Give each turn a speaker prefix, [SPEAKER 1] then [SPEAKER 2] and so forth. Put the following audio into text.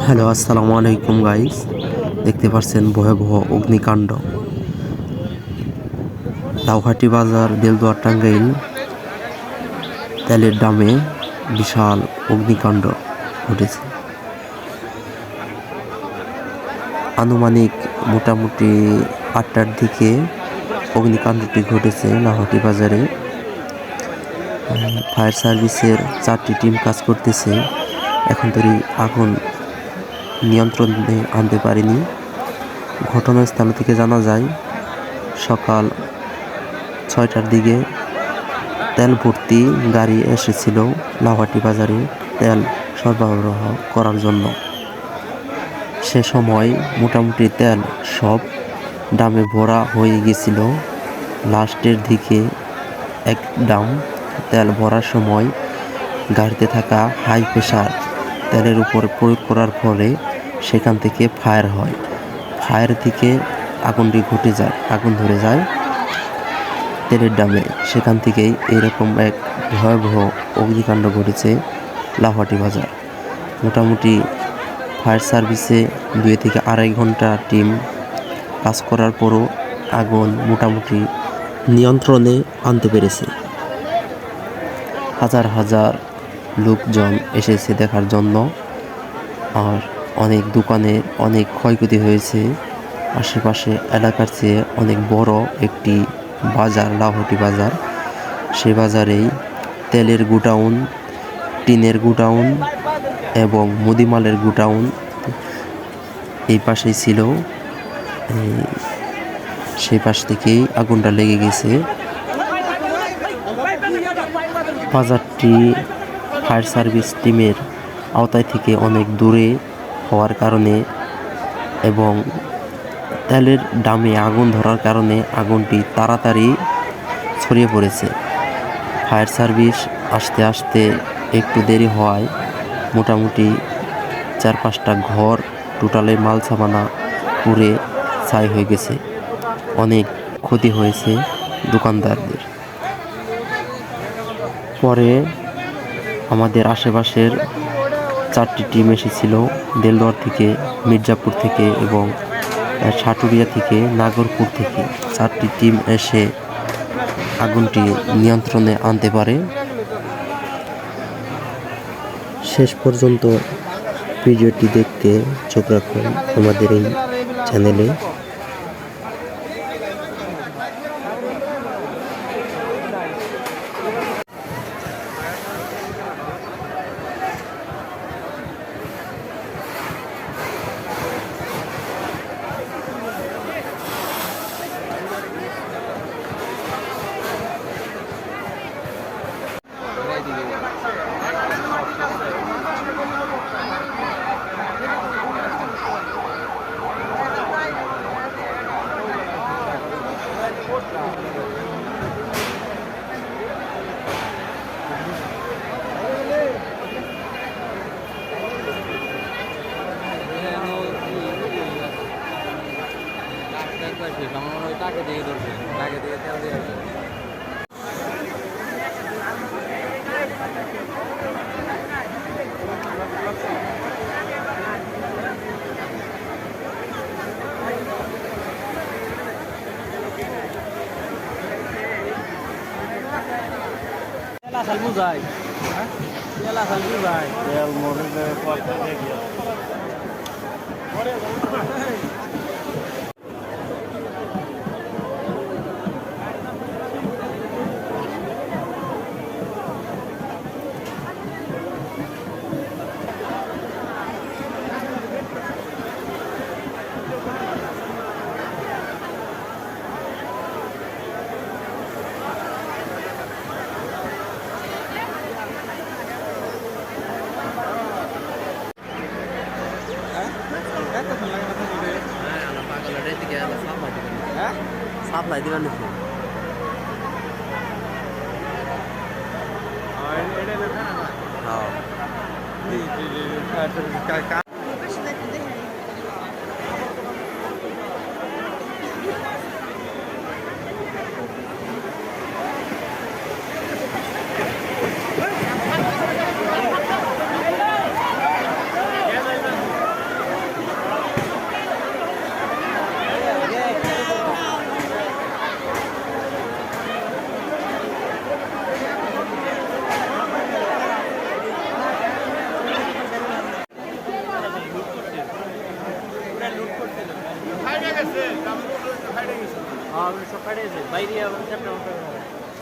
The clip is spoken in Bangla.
[SPEAKER 1] হ্যালো, আসসালামু আলাইকুম গাইস। দেখতে পাচ্ছেন ভয়াবহ অগ্নিকাণ্ড। লাউহাটি বাজার, দেলদুয়ার, টাঙ্গাইল তেলের দামে বিশাল অগ্নিকাণ্ড ঘটেছে। আনুমানিক মোটামুটি 8টার দিকে অগ্নিকাণ্ডটি ঘটেছে লাউহাটি বাজারে। ফায়ার সার্ভিসের 4টি টিম কাজ করতেছে। এখন তৈরি আগুন নিয়ন্ত্রণে আনতে পারেনি। ঘটনাস্থল থেকে জানা যায় সকাল 6টার দিকে তেল ভর্তি গাড়ি এসেছিল লাউহাটি বাজারে তেল সরবরাহ করার জন্য। সে সময় মোটামুটি তেল সব ডামে ভরা হয়ে গেছিল। লাস্টের দিকে এক ডাম তেল ভরার সময় গাড়িতে থাকা হাই প্রেশার তেলের উপর প্রয়োগ করার ফলে সেখান থেকে ফায়ার হয়। ফায়ার থেকে আগুনটি ঘটে যায়, আগুন ধরে যায় তেলের ডামে। সেখান থেকেই এরকম এক ভয়াবহ অগ্নিকাণ্ড ঘটেছে লাউহাটি বাজার। মোটামুটি ফায়ার সার্ভিসে 2 থেকে 2.5 ঘন্টা টিম কাজ করার পরও আগুন মোটামুটি নিয়ন্ত্রণে আনতে পেরেছে। হাজার হাজার লোকজন এসেছে দেখার জন্য। আর অনেক দোকানে অনেক ক্ষয়ক্ষতি হয়েছে। আশেপাশে এলাকার চেয়ে অনেক বড় একটি বাজার লাউহাটি বাজার। সে বাজারেই তেলের গুডাউন, টিনের গুডাউন এবং মুদিমালের গুডাউন এই পাশেই ছিল। সেই পাশ থেকেই আগুনটা লেগে গেছে। বাজারটি ফায়ার সার্ভিস টিমের আওতায় থেকে অনেক দূরে হওয়ার কারণে এবং তেলের ডামে আগুন ধরার কারণে আগুনটি তাড়াতাড়ি ছড়িয়ে পড়েছে। ফায়ার সার্ভিস আসতে আসতে একটু দেরি হওয়ায় মোটামুটি 4-5টা ঘর টোটালে মাল সামানা পুড়ে ছাই হয়ে গেছে। অনেক ক্ষতি হয়েছে দোকানদারদের। পরে আমাদের আশেপাশের 4টি টিম এসেছিল, দেলদুয়ার থেকে, মির্জাপুর থেকে এবং সাটুরিয়া থেকে, নাগরপুর থেকে 4টি টিম এসে আগুনটি নিয়ন্ত্রণে আনতে পারে। শেষ পর্যন্ত ভিডিওটি দেখতে চোখ রাখুন আমাদের এই চ্যানেলে।
[SPEAKER 2] তাকে দিয়ে ধরছে, তাকে দিয়ে তেল দিয়ে তেল বুঝাই, তেল বুঝাই, তেল মরে সাপ্লাই দিবেন হ্যাঁ আপনি সব পাঠিয়েছে বাইরে এবং চ্যাপ্টার
[SPEAKER 3] পানি